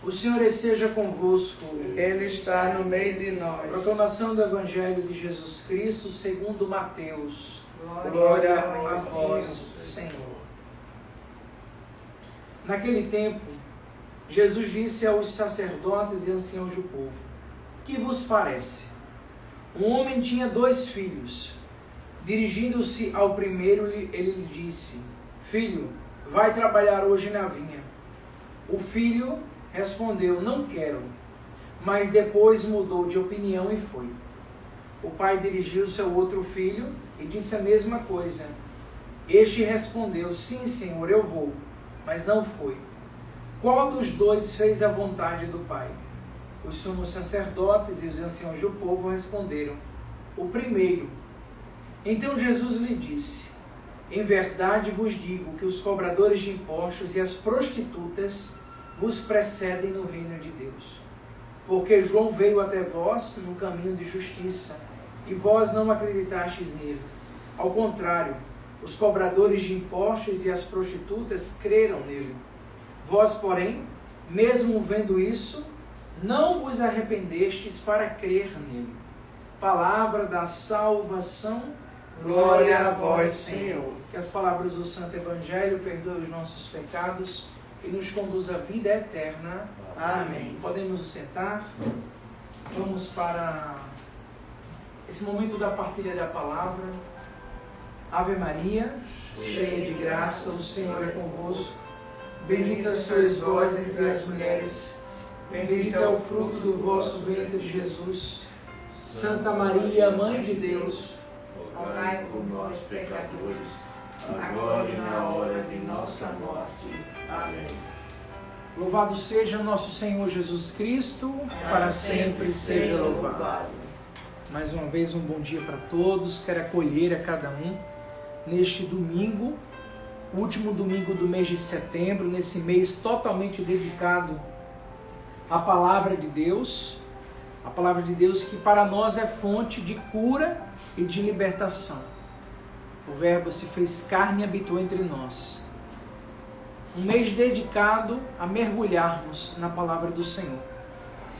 O Senhor esteja convosco. Ele está no meio de nós. Proclamação do Evangelho de Jesus Cristo segundo Mateus. Glória a vós, Senhor. Naquele tempo, Jesus disse aos sacerdotes e anciãos do povo: Que vos parece? Um homem tinha 2 filhos. Dirigindo-se ao primeiro, ele lhe disse: Filho, vai trabalhar hoje na vinha. O filho respondeu: Não quero. Mas depois mudou de opinião e foi. O pai dirigiu-se ao outro filho e disse a mesma coisa. Este respondeu: Sim, Senhor, eu vou. Mas não foi. Qual dos 2 fez a vontade do pai? Os sumos sacerdotes e os anciãos do povo responderam: O primeiro. Então Jesus lhe disse: Em verdade vos digo que os cobradores de impostos e as prostitutas vos precedem no reino de Deus. Porque João veio até vós no caminho de justiça, e vós não acreditastes nele. Ao contrário, os cobradores de impostos e as prostitutas creram nele. Vós, porém, mesmo vendo isso, não vos arrependestes para crer nele. Palavra da salvação. Glória a vós, Senhor. Que as palavras do Santo Evangelho perdoem os nossos pecados e nos conduz à vida eterna. Amém. Podemos nos sentar. Vamos para esse momento da partilha da palavra. Ave Maria, cheia de graça, o Senhor é convosco. Bendita sois vós entre as mulheres. Bendito é o fruto do vosso ventre, Jesus. Santa Maria, Mãe de Deus, rogai por nós, pecadores, agora e na hora de nossa morte. Amém. Louvado seja nosso Senhor Jesus Cristo, para sempre seja louvado. Mais uma vez, um bom dia para todos. Quero acolher a cada um neste domingo, último domingo do mês de setembro, nesse mês totalmente dedicado à Palavra de Deus. A Palavra de Deus que para nós é fonte de cura e de libertação. O Verbo se fez carne e habitou entre nós. Um mês dedicado a mergulharmos na Palavra do Senhor.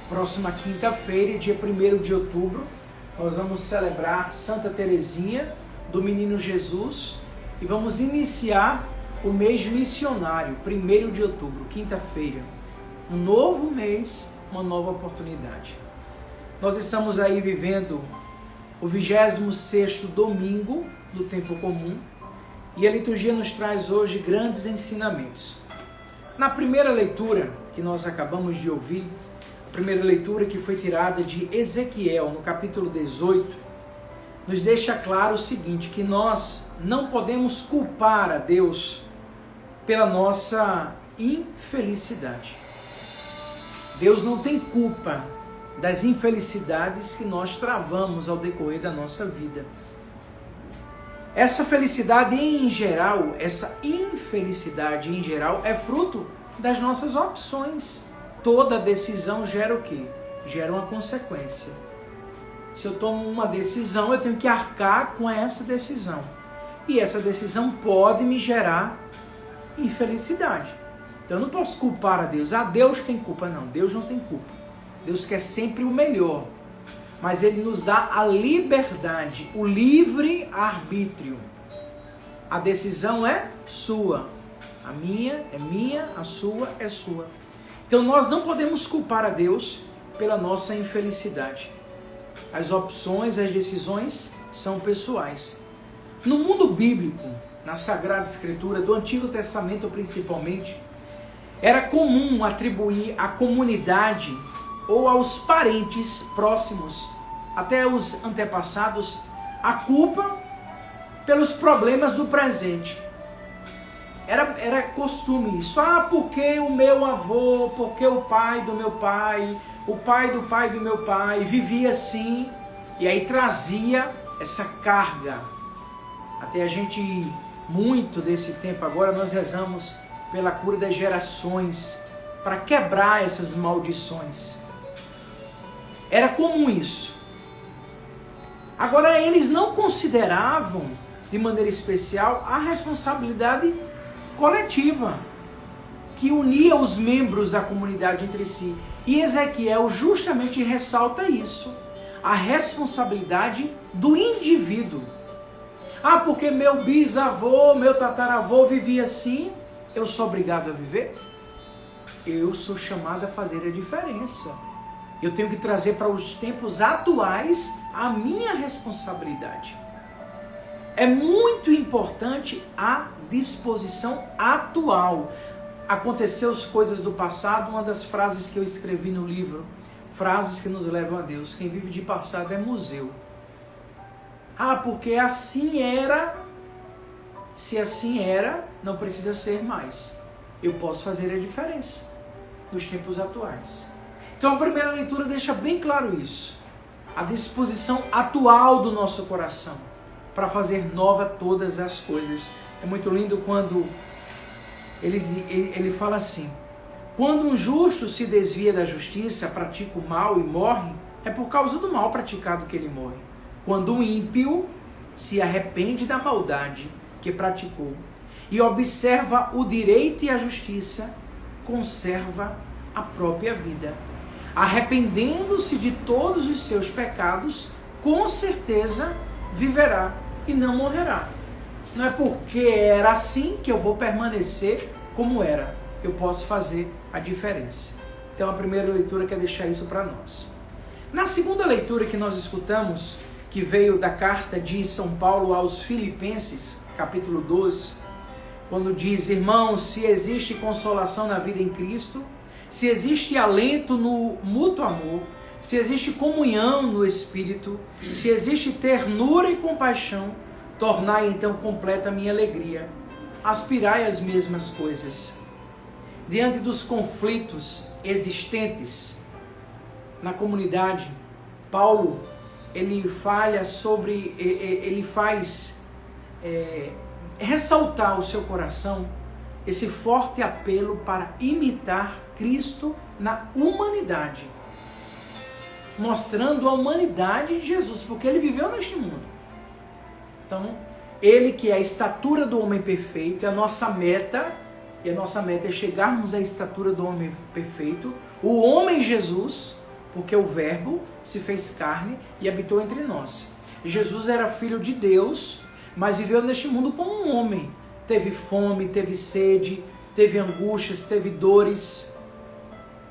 Próxima quinta-feira, dia 1º de outubro, nós vamos celebrar Santa Teresinha do Menino Jesus e vamos iniciar o mês missionário, 1º de outubro, quinta-feira. Um novo mês, uma nova oportunidade. Nós estamos aí vivendo o 26º domingo do tempo comum e a liturgia nos traz hoje grandes ensinamentos. Na primeira leitura que nós acabamos de ouvir, a primeira leitura que foi tirada de Ezequiel, no capítulo 18, nos deixa claro o seguinte, que nós não podemos culpar a Deus pela nossa infelicidade. Deus não tem culpa das infelicidades que nós travamos ao decorrer da nossa vida. Essa felicidade em geral, essa infelicidade em geral é fruto das nossas opções. Toda decisão gera o quê? Gera uma consequência. Se eu tomo uma decisão, eu tenho que arcar com essa decisão. E essa decisão pode me gerar infelicidade. Então eu não posso culpar a Deus. Ah, Deus tem culpa. Não, Deus não tem culpa. Deus quer sempre o melhor. Mas Ele nos dá a liberdade, o livre arbítrio. A decisão é sua. A minha é minha, a sua é sua. Então nós não podemos culpar a Deus pela nossa infelicidade. As opções, as decisões são pessoais. No mundo bíblico, na Sagrada Escritura, do Antigo Testamento principalmente, era comum atribuir à comunidade ou aos parentes próximos, até os antepassados, a culpa pelos problemas do presente. Era costume isso. Ah, porque o meu avô, porque o pai do meu pai, o pai do pai do meu pai vivia assim, e aí trazia essa carga. Até a gente, muito desse tempo agora, nós rezamos pela cura das gerações, para quebrar essas maldições. Era comum isso. Agora, eles não consideravam, de maneira especial, a responsabilidade coletiva. que unia os membros da comunidade entre si. E Ezequiel justamente ressalta isso, a responsabilidade do indivíduo. Ah, porque meu bisavô, meu tataravô vivia assim, eu sou obrigado a viver? Eu sou chamado a fazer a diferença. Eu tenho que trazer para os tempos atuais a minha responsabilidade. É muito importante a disposição atual. Aconteceu as coisas do passado, uma das frases que eu escrevi no livro, frases que nos levam a Deus. Quem vive de passado é museu. Ah, porque assim era. Se assim era, não precisa ser mais. Eu posso fazer a diferença nos tempos atuais. Então a primeira leitura deixa bem claro isso. A disposição atual do nosso coração para fazer nova todas as coisas. É muito lindo quando ele fala assim: quando um justo se desvia da justiça, pratica o mal e morre, é por causa do mal praticado que ele morre. Quando um ímpio se arrepende da maldade que praticou e observa o direito e a justiça, conserva a própria vida. Arrependendo-se de todos os seus pecados, com certeza viverá e não morrerá. Não é porque era assim que eu vou permanecer como era. Eu posso fazer a diferença. Então a primeira leitura quer deixar isso para nós. Na segunda leitura que nós escutamos, que veio da carta de São Paulo aos Filipenses, capítulo 12, quando diz: irmãos, se existe consolação na vida em Cristo, se existe alento no mútuo amor, se existe comunhão no Espírito, se existe ternura e compaixão, tornai então completa a minha alegria. Aspirai às mesmas coisas. Diante dos conflitos existentes na comunidade, Paulo, ele faz ressaltar o seu coração esse forte apelo para imitar Cristo na humanidade, mostrando a humanidade de Jesus, porque ele viveu neste mundo. Então, ele que é a estatura do homem perfeito, é a nossa meta, e a nossa meta é chegarmos à estatura do homem perfeito, o homem Jesus, porque o Verbo se fez carne e habitou entre nós. Jesus era filho de Deus, mas viveu neste mundo como um homem. Teve fome, teve sede, teve angústias, teve dores.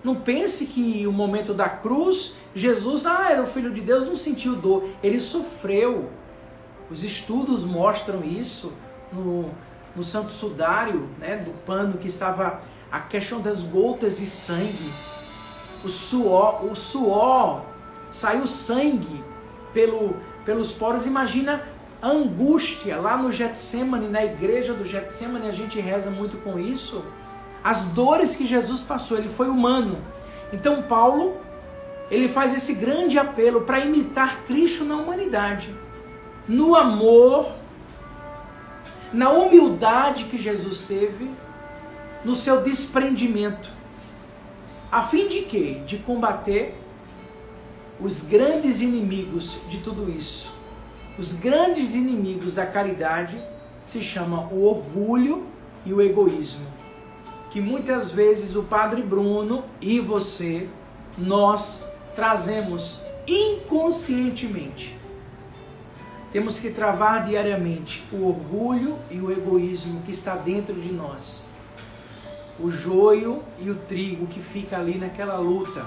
Não pense que o momento da cruz, Jesus era o Filho de Deus, não sentiu dor. Ele sofreu. Os estudos mostram isso no Santo Sudário, né, do pano que estava a questão das gotas de sangue. O suor, saiu sangue pelos poros. Imagina a angústia lá no Getsemane, na igreja do Getsemane, a gente reza muito com isso. As dores que Jesus passou, ele foi humano. Então Paulo, ele faz esse grande apelo para imitar Cristo na humanidade, no amor, na humildade que Jesus teve, no seu desprendimento, a fim de quê? De combater os grandes inimigos de tudo isso. Os grandes inimigos da caridade se chamam o orgulho e o egoísmo, que muitas vezes o Padre Bruno e você, nós trazemos inconscientemente. Temos que travar diariamente o orgulho e o egoísmo que está dentro de nós. O joio e o trigo que fica ali naquela luta.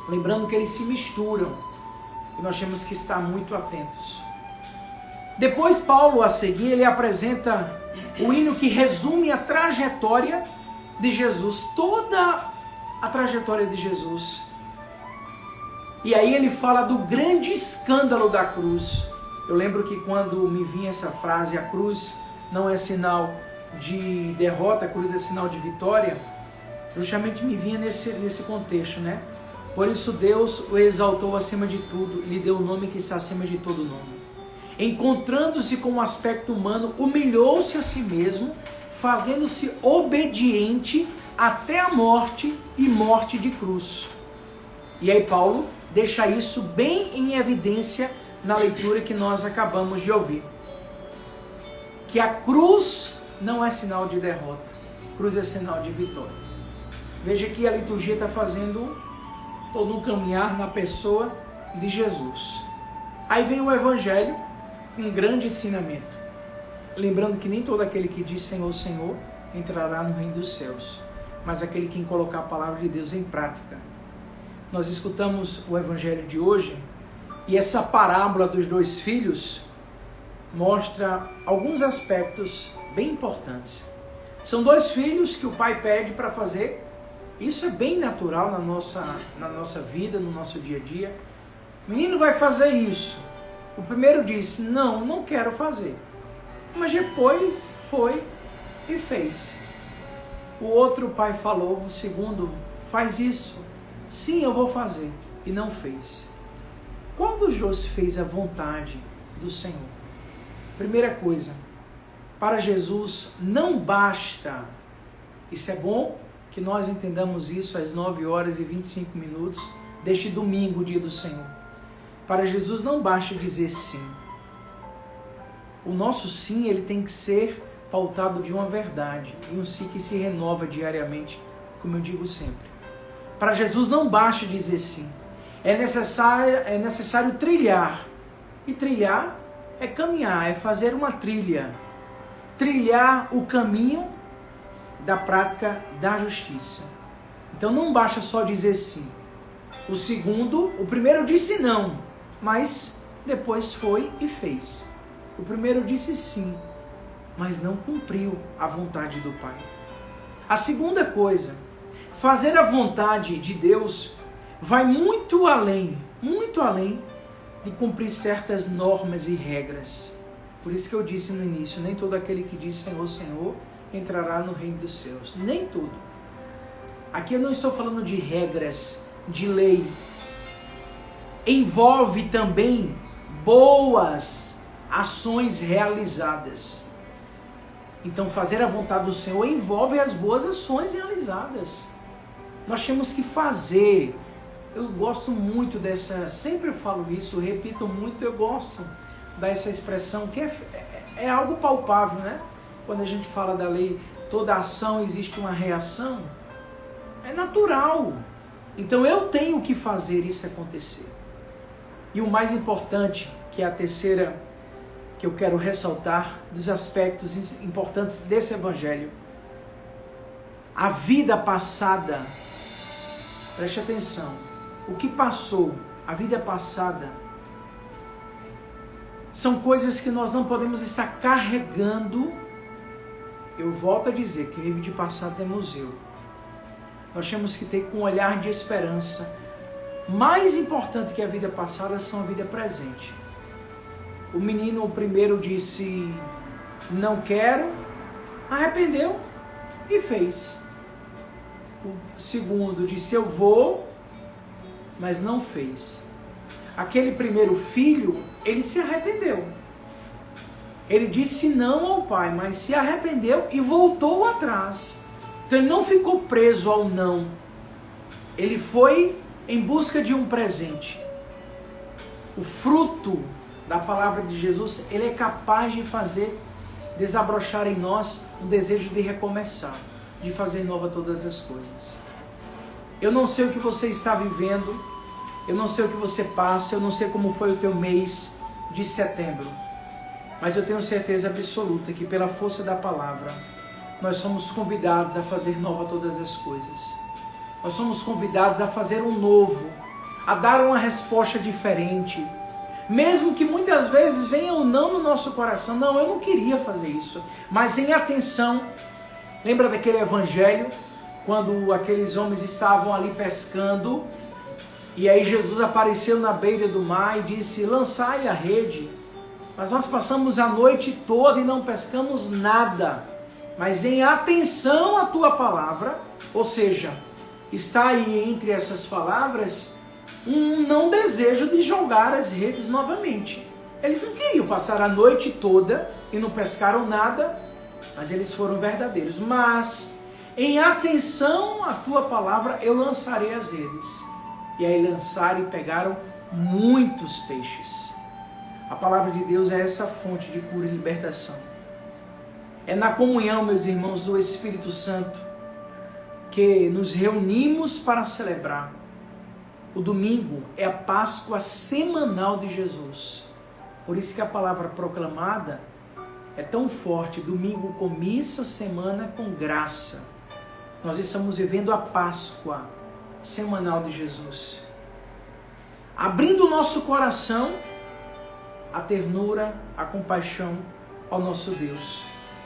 Lembrando que eles se misturam e nós temos que estar muito atentos. Depois Paulo, a seguir, ele apresenta o hino que resume a trajetória de Jesus, toda a trajetória de Jesus. E aí ele fala do grande escândalo da cruz. Eu lembro que quando me vinha essa frase, a cruz não é sinal de derrota, a cruz é sinal de vitória, justamente me vinha nesse contexto, né? Por isso Deus o exaltou acima de tudo, lhe deu o nome que está acima de todo nome. Encontrando-se com um aspecto humano, humilhou-se a si mesmo, fazendo-se obediente até a morte e morte de cruz. E aí Paulo deixa isso bem em evidência na leitura que nós acabamos de ouvir. Que a cruz não é sinal de derrota. cruz é sinal de vitória. Veja que a liturgia está fazendo todo um caminhar na pessoa de Jesus. Aí vem o Evangelho, um grande ensinamento. Lembrando que nem todo aquele que diz Senhor, Senhor, entrará no reino dos céus, mas aquele que colocar a palavra de Deus em prática. Nós escutamos o Evangelho de hoje, e essa parábola dos 2 filhos mostra alguns aspectos bem importantes. São 2 filhos que o pai pede para fazer. Isso é bem natural na nossa vida, no nosso dia a dia. O menino vai fazer isso. O primeiro disse, não quero fazer. Mas depois foi e fez. O outro pai falou, o segundo, faz isso. Sim, eu vou fazer. E não fez. Quando José fez a vontade do Senhor? Primeira coisa, para Jesus não basta, isso é bom que nós entendamos isso às 9h25 deste domingo, dia do Senhor. Para Jesus não basta dizer sim. O nosso sim, ele tem que ser pautado de uma verdade, e um sim que se renova diariamente, como eu digo sempre. Para Jesus não basta dizer sim. É necessário trilhar. E trilhar é caminhar, é fazer uma trilha. Trilhar o caminho da prática da justiça. Então não basta só dizer sim. O primeiro disse não, mas depois foi e fez. O primeiro disse sim, mas não cumpriu a vontade do Pai. A segunda coisa, fazer a vontade de Deus vai muito além de cumprir certas normas e regras. Por isso que eu disse no início, nem todo aquele que diz Senhor, Senhor, entrará no reino dos céus. Nem tudo. Aqui eu não estou falando de regras, de lei. Envolve também boas ações realizadas. Então fazer a vontade do Senhor envolve as boas ações realizadas. Nós temos que fazer. Eu gosto muito dessa, sempre eu falo isso, repito muito, eu gosto dessa expressão, que é algo palpável, né? Quando a gente fala da lei, toda ação existe uma reação, é natural. Então eu tenho que fazer isso acontecer. E o mais importante, que é a terceira que eu quero ressaltar, dos aspectos importantes desse Evangelho, a vida passada, preste atenção, o que passou, a vida passada, são coisas que nós não podemos estar carregando. Eu volto a dizer que vive de passado é museu. Nós temos que ter com um olhar de esperança. Mais importante que a vida passada são a vida presente. O menino, o primeiro, disse não quero, arrependeu e fez. O segundo disse eu vou, mas não fez. Aquele primeiro filho, ele se arrependeu. Ele disse não ao pai, mas se arrependeu e voltou atrás. Então ele não ficou preso ao não. Ele foi em busca de um presente. O fruto da palavra de Jesus, ele é capaz de fazer desabrochar em nós um desejo de recomeçar, de fazer nova todas as coisas. Eu não sei o que você está vivendo, eu não sei o que você passa, eu não sei como foi o teu mês de setembro, mas eu tenho certeza absoluta que pela força da palavra, nós somos convidados a fazer nova todas as coisas. Nós somos convidados a fazer um novo, a dar uma resposta diferente, mesmo que muitas vezes venha um não no nosso coração. Não, eu não queria fazer isso, mas em atenção. Lembra daquele evangelho, quando aqueles homens estavam ali pescando, e aí Jesus apareceu na beira do mar e disse, lançai a rede. Mas nós passamos a noite toda e não pescamos nada. Mas em atenção à tua palavra, ou seja, está aí entre essas palavras um não desejo de jogar as redes novamente. Eles não queriam passar a noite toda e não pescaram nada, mas eles foram verdadeiros. Mas em atenção à tua palavra eu lançarei as redes. E aí lançaram e pegaram muitos peixes. A palavra de Deus é essa fonte de cura e libertação. É na comunhão, meus irmãos, do Espírito Santo que nos reunimos para celebrar. O domingo é a Páscoa semanal de Jesus. Por isso que a palavra proclamada é tão forte. Domingo com missa, semana com graça. Nós estamos vivendo a Páscoa semanal de Jesus. Abrindo o nosso coração à ternura, à compaixão ao nosso Deus,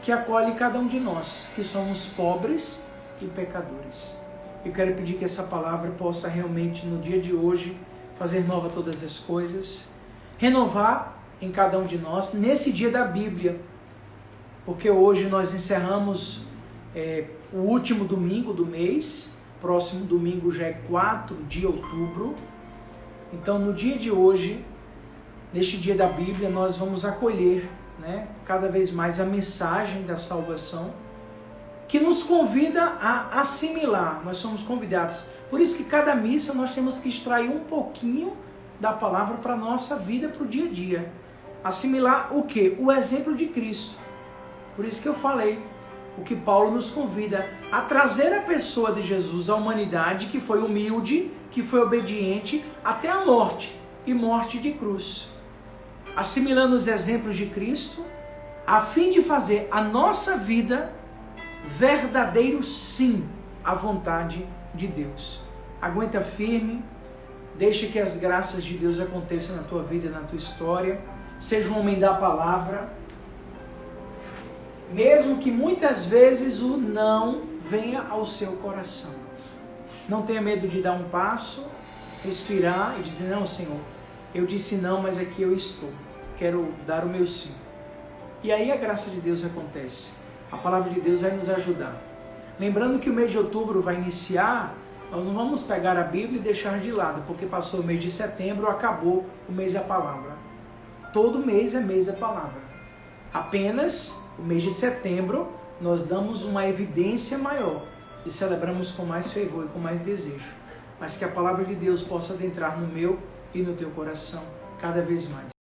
que acolhe cada um de nós, que somos pobres e pecadores. Eu quero pedir que essa palavra possa realmente, no dia de hoje, fazer nova todas as coisas, renovar em cada um de nós, nesse dia da Bíblia, porque hoje nós encerramos o último domingo do mês, próximo domingo já é 4 de outubro, então no dia de hoje, neste dia da Bíblia, nós vamos acolher, cada vez mais a mensagem da salvação, que nos convida a assimilar. Nós somos convidados. Por isso que cada missa nós temos que extrair um pouquinho da palavra para a nossa vida, para o dia a dia. Assimilar o quê? O exemplo de Cristo. Por isso que eu falei, o que Paulo nos convida a trazer a pessoa de Jesus à humanidade, que foi humilde, que foi obediente até a morte, e morte de cruz. Assimilando os exemplos de Cristo, a fim de fazer a nossa vida verdadeiro sim à vontade de Deus. Aguenta firme, deixa que as graças de Deus aconteçam na tua vida, na tua história. Seja um homem da palavra, mesmo que muitas vezes o não venha ao seu coração. Não tenha medo de dar um passo, respirar e dizer: não, Senhor, eu disse não, mas aqui eu estou. Quero dar o meu sim. E aí a graça de Deus acontece. A palavra de Deus vai nos ajudar. Lembrando que o mês de outubro vai iniciar, nós não vamos pegar a Bíblia e deixar de lado, porque passou o mês de setembro, acabou o mês da palavra. Todo mês é mês da palavra. Apenas o mês de setembro nós damos uma evidência maior e celebramos com mais fervor e com mais desejo. Mas que a palavra de Deus possa adentrar no meu e no teu coração cada vez mais.